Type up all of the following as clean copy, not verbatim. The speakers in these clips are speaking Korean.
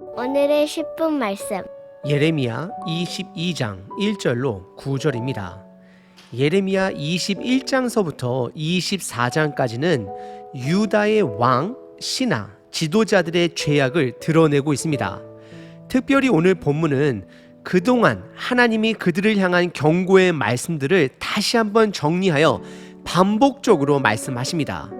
오늘의 10분 말씀. 예레미야 22장 1절로 9절입니다. 예레미야 21장서부터 24장까지는 유다의 왕, 신하, 지도자들의 죄악을 드러내고 있습니다. 특별히 오늘 본문은 그동안 하나님이 그들을 향한 경고의 말씀들을 다시 한번 정리하여 반복적으로 말씀하십니다.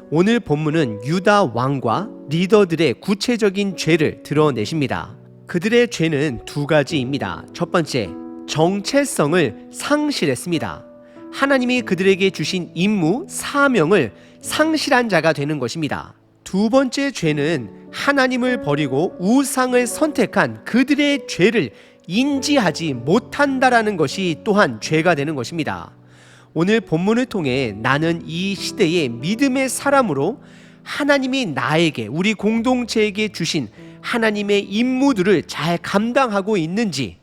오늘 본문은 유다 왕과 리더들의 구체적인 죄를 드러내십니다. 그들의 죄는 두 가지입니다. 첫 번째, 정체성을 상실했습니다. 하나님이 그들에게 주신 임무, 사명을 상실한 자가 되는 것입니다. 두 번째 죄는 하나님을 버리고 우상을 선택한 그들의 죄를 인지하지 못한다라는 것이 또한 죄가 되는 것입니다. 오늘 본문을 통해 나는 이 시대의 믿음의 사람으로 하나님이 나에게, 우리 공동체에게 주신 하나님의 임무들을 잘 감당하고 있는지,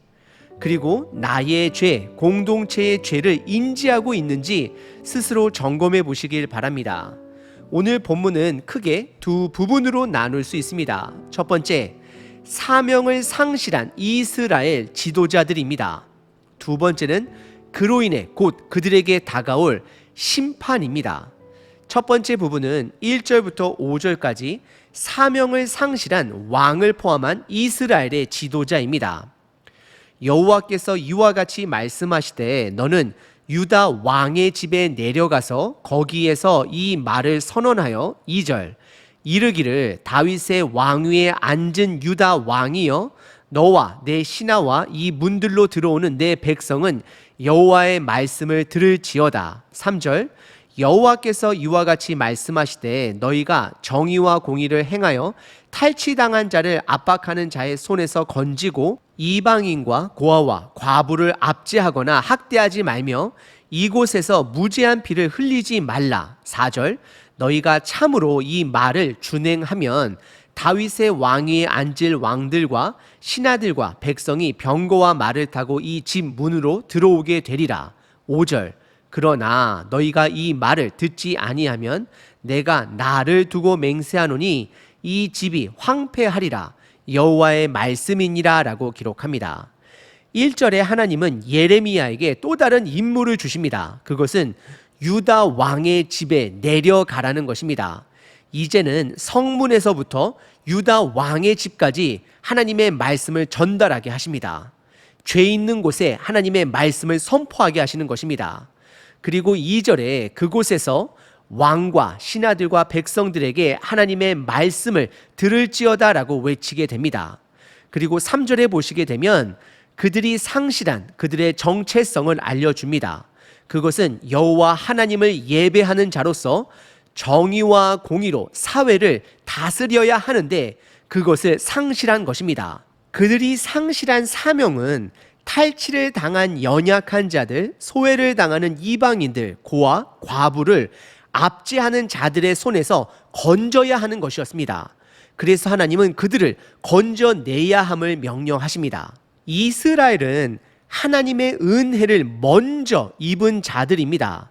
그리고 나의 죄, 공동체의 죄를 인지하고 있는지 스스로 점검해 보시길 바랍니다. 오늘 본문은 크게 두 부분으로 나눌 수 있습니다. 첫 번째, 사명을 상실한 이스라엘 지도자들입니다. 두 번째는 그로 인해 곧 그들에게 다가올 심판입니다. 첫 번째 부분은 1절부터 5절까지 사명을 상실한 왕을 포함한 이스라엘의 지도자입니다. 여호와께서 이와 같이 말씀하시되 너는 유다 왕의 집에 내려가서 거기에서 이 말을 선언하여 2절 이르기를 다윗의 왕위에 앉은 유다 왕이여 너와 내 신하와 이 문들로 들어오는 내 백성은 여호와의 말씀을 들을지어다. 3절 여호와께서 이와 같이 말씀하시되 너희가 정의와 공의를 행하여 탈취당한 자를 압박하는 자의 손에서 건지고 이방인과 고아와 과부를 압제하거나 학대하지 말며 이곳에서 무죄한 피를 흘리지 말라. 4절 너희가 참으로 이 말을 준행하면 다윗의 왕위에 앉을 왕들과 신하들과 백성이 병거와 말을 타고 이 집 문으로 들어오게 되리라. 5절 그러나 너희가 이 말을 듣지 아니하면 내가 나를 두고 맹세하노니 이 집이 황폐하리라. 여호와의 말씀이니라 라고 기록합니다. 1절에 하나님은 예레미야에게 또 다른 임무를 주십니다. 그것은 유다 왕의 집에 내려가라는 것입니다. 이제는 성문에서부터 유다 왕의 집까지 하나님의 말씀을 전달하게 하십니다. 죄 있는 곳에 하나님의 말씀을 선포하게 하시는 것입니다. 그리고 2절에 그곳에서 왕과 신하들과 백성들에게 하나님의 말씀을 들을지어다 라고 외치게 됩니다. 그리고 3절에 보시게 되면 그들이 상실한 그들의 정체성을 알려줍니다. 그것은 여호와 하나님을 예배하는 자로서 정의와 공의로 사회를 다스려야 하는데 그것을 상실한 것입니다. 그들이 상실한 사명은 탈취를 당한 연약한 자들, 소외를 당하는 이방인들, 고아, 과부를 압제하는 자들의 손에서 건져야 하는 것이었습니다. 그래서 하나님은 그들을 건져내야 함을 명령하십니다. 이스라엘은 하나님의 은혜를 먼저 입은 자들입니다.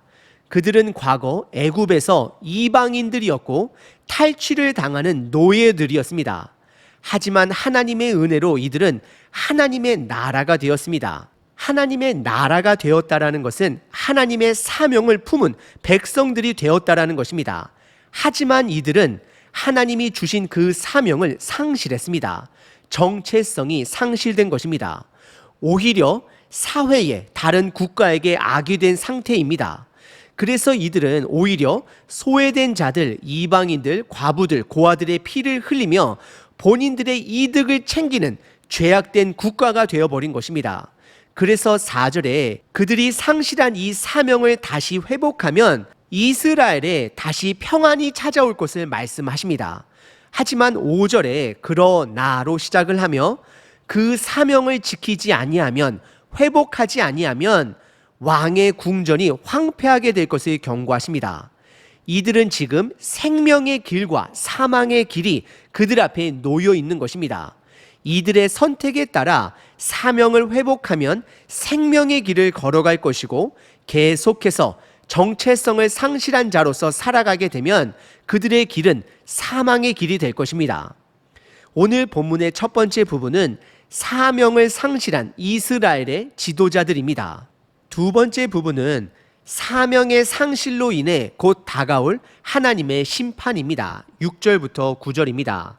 그들은 과거 애굽에서 이방인들이었고 탈취를 당하는 노예들이었습니다. 하지만 하나님의 은혜로 이들은 하나님의 나라가 되었습니다. 하나님의 나라가 되었다라는 것은 하나님의 사명을 품은 백성들이 되었다라는 것입니다. 하지만 이들은 하나님이 주신 그 사명을 상실했습니다. 정체성이 상실된 것입니다. 오히려 사회에 다른 국가에게 악이 된 상태입니다. 그래서 이들은 오히려 소외된 자들, 이방인들, 과부들, 고아들의 피를 흘리며 본인들의 이득을 챙기는 죄악된 국가가 되어버린 것입니다. 그래서 4절에 그들이 상실한 이 사명을 다시 회복하면 이스라엘에 다시 평안이 찾아올 것을 말씀하십니다. 하지만 5절에 그러나로 시작을 하며 그 사명을 지키지 아니하면, 회복하지 아니하면 왕의 궁전이 황폐하게 될 것을 경고하십니다. 이들은 지금 생명의 길과 사망의 길이 그들 앞에 놓여 있는 것입니다. 이들의 선택에 따라 사명을 회복하면 생명의 길을 걸어갈 것이고 계속해서 정체성을 상실한 자로서 살아가게 되면 그들의 길은 사망의 길이 될 것입니다. 오늘 본문의 첫 번째 부분은 사명을 상실한 이스라엘의 지도자들입니다. 두 번째 부분은 사명의 상실로 인해 곧 다가올 하나님의 심판입니다. 6절부터 9절입니다.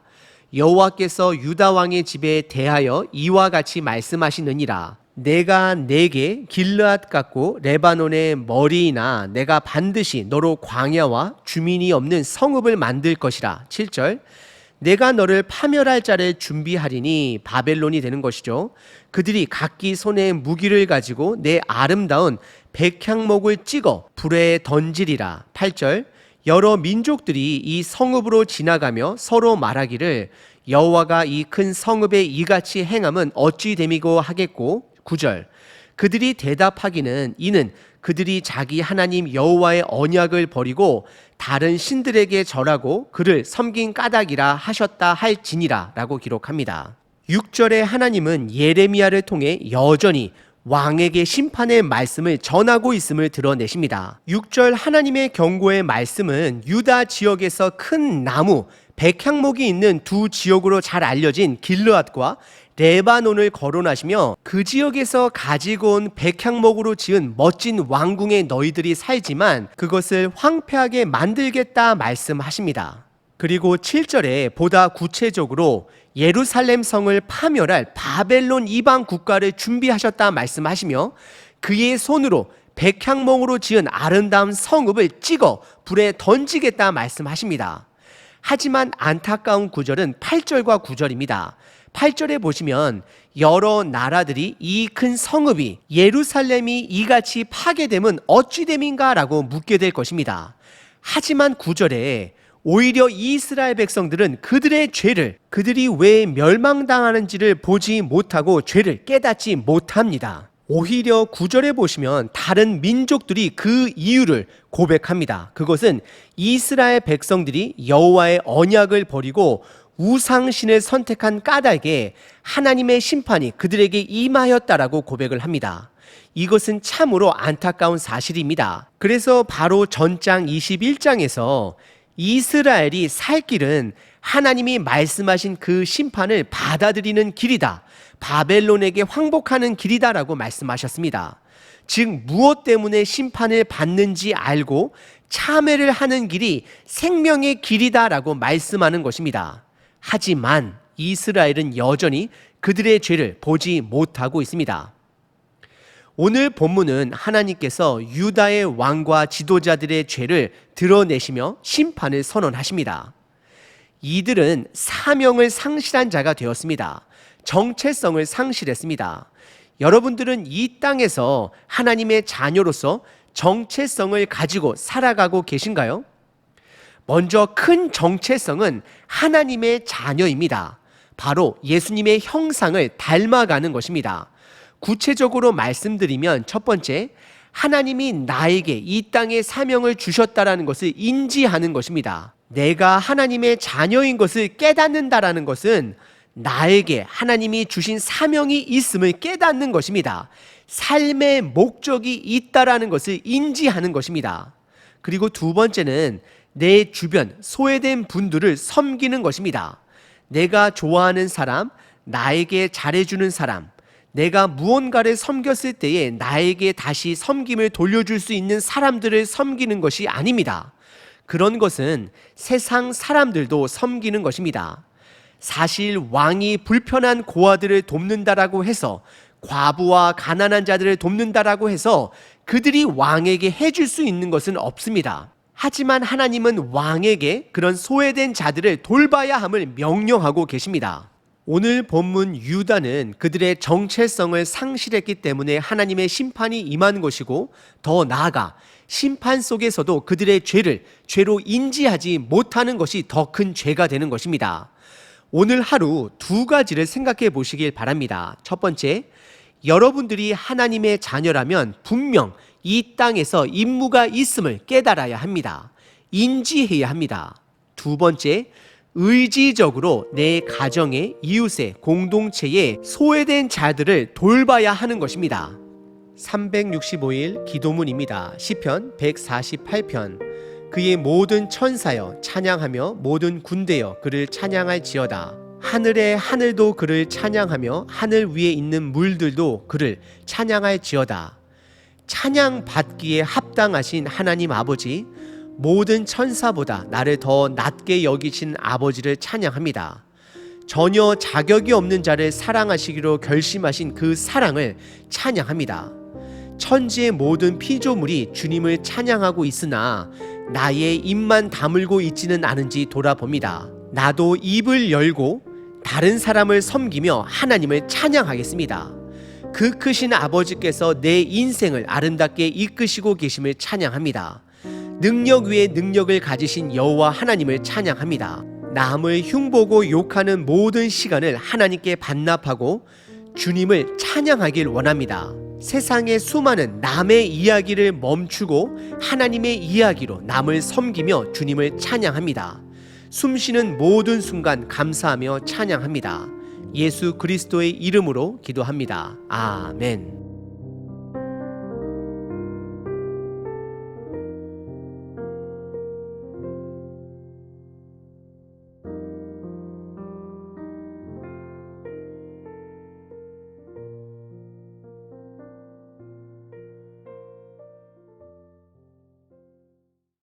여호와께서 유다 왕의 집에 대하여 이와 같이 말씀하시느니라. 내가 내게 길르앗 같고 레바논의 머리이나 내가 반드시 너로 광야와 주민이 없는 성읍을 만들 것이라. 7절. 내가 너를 파멸할 자를 준비하리니 바벨론이 되는 것이죠. 그들이 각기 손에 무기를 가지고 내 아름다운 백향목을 찍어 불에 던지리라. 8절. 여러 민족들이 이 성읍으로 지나가며 서로 말하기를 여호와가 이 큰 성읍에 이같이 행함은 어찌 됨이고 하겠고. 9절. 그들이 대답하기는 이는 그들이 자기 하나님 여호와의 언약을 버리고 다른 신들에게 절하고 그를 섬긴 까닭이라 하셨다 할지니라 라고 기록합니다. 6절에 하나님은 예레미야를 통해 여전히 왕에게 심판의 말씀을 전하고 있음을 드러내십니다. 6절 하나님의 경고의 말씀은 유다 지역에서 큰 나무 백향목이 있는 두 지역으로 잘 알려진 길르앗과 레바논을 거론하시며 그 지역에서 가지고 온 백향목으로 지은 멋진 왕궁에 너희들이 살지만 그것을 황폐하게 만들겠다 말씀하십니다. 그리고 7절에 보다 구체적으로 예루살렘 성을 파멸할 바벨론 이방 국가를 준비하셨다 말씀하시며 그의 손으로 백향목으로 지은 아름다운 성읍을 찍어 불에 던지겠다 말씀하십니다. 하지만 안타까운 구절은 8절과 9절입니다. 8절에 보시면 여러 나라들이 이 큰 성읍이 예루살렘이 이같이 파괴되면 어찌 됨인가 라고 묻게 될 것입니다. 하지만 9절에 오히려 이스라엘 백성들은 그들의 죄를 그들이 왜 멸망당하는지를 보지 못하고 죄를 깨닫지 못합니다. 오히려 9절에 보시면 다른 민족들이 그 이유를 고백합니다. 그것은 이스라엘 백성들이 여호와의 언약을 버리고 우상신을 선택한 까닭에 하나님의 심판이 그들에게 임하였다라고 고백을 합니다. 이것은 참으로 안타까운 사실입니다. 그래서 바로 전장 21장에서 이스라엘이 살 길은 하나님이 말씀하신 그 심판을 받아들이는 길이다. 바벨론에게 황복하는 길이다라고 말씀하셨습니다. 즉 무엇 때문에 심판을 받는지 알고 참회를 하는 길이 생명의 길이다라고 말씀하는 것입니다. 하지만 이스라엘은 여전히 그들의 죄를 보지 못하고 있습니다. 오늘 본문은 하나님께서 유다의 왕과 지도자들의 죄를 드러내시며 심판을 선언하십니다. 이들은 사명을 상실한 자가 되었습니다. 정체성을 상실했습니다. 여러분들은 이 땅에서 하나님의 자녀로서 정체성을 가지고 살아가고 계신가요? 먼저 큰 정체성은 하나님의 자녀입니다. 바로 예수님의 형상을 닮아가는 것입니다. 구체적으로 말씀드리면 첫 번째, 하나님이 나에게 이 땅에 사명을 주셨다라는 것을 인지하는 것입니다. 내가 하나님의 자녀인 것을 깨닫는다라는 것은 나에게 하나님이 주신 사명이 있음을 깨닫는 것입니다. 삶의 목적이 있다라는 것을 인지하는 것입니다. 그리고 두 번째는 내 주변 소외된 분들을 섬기는 것입니다. 내가 좋아하는 사람, 나에게 잘해주는 사람, 내가 무언가를 섬겼을 때에 나에게 다시 섬김을 돌려줄 수 있는 사람들을 섬기는 것이 아닙니다. 그런 것은 세상 사람들도 섬기는 것입니다. 사실 왕이 불편한 고아들을 돕는다라고 해서 과부와 가난한 자들을 돕는다라고 해서 그들이 왕에게 해줄 수 있는 것은 없습니다. 하지만 하나님은 왕에게 그런 소외된 자들을 돌봐야 함을 명령하고 계십니다. 오늘 본문 유다는 그들의 정체성을 상실했기 때문에 하나님의 심판이 임한 것이고 더 나아가 심판 속에서도 그들의 죄를 죄로 인지하지 못하는 것이 더 큰 죄가 되는 것입니다. 오늘 하루 두 가지를 생각해 보시길 바랍니다. 첫 번째, 여러분들이 하나님의 자녀라면 분명 이 땅에서 임무가 있음을 깨달아야 합니다. 인지해야 합니다. 두 번째, 의지적으로 내 가정의 이웃의 공동체의 소외된 자들을 돌봐야 하는 것입니다. 365일 기도문입니다. 시편 148편. 그의 모든 천사여 찬양하며 모든 군대여 그를 찬양할지어다. 하늘의 하늘도 그를 찬양하며 하늘 위에 있는 물들도 그를 찬양할지어다. 찬양 받기에 합당하신 하나님 아버지, 모든 천사보다 나를 더 낮게 여기신 아버지를 찬양합니다. 전혀 자격이 없는 자를 사랑하시기로 결심하신 그 사랑을 찬양합니다. 천지의 모든 피조물이 주님을 찬양하고 있으나 나의 입만 다물고 있지는 않은지 돌아봅니다. 나도 입을 열고 다른 사람을 섬기며 하나님을 찬양하겠습니다. 그 크신 아버지께서 내 인생을 아름답게 이끄시고 계심을 찬양합니다. 능력 위에 능력을 가지신 여호와 하나님을 찬양합니다. 남을 흉보고 욕하는 모든 시간을 하나님께 반납하고 주님을 찬양하길 원합니다. 세상의 수많은 남의 이야기를 멈추고 하나님의 이야기로 남을 섬기며 주님을 찬양합니다. 숨쉬는 모든 순간 감사하며 찬양합니다. 예수 그리스도의 이름으로 기도합니다. 아멘.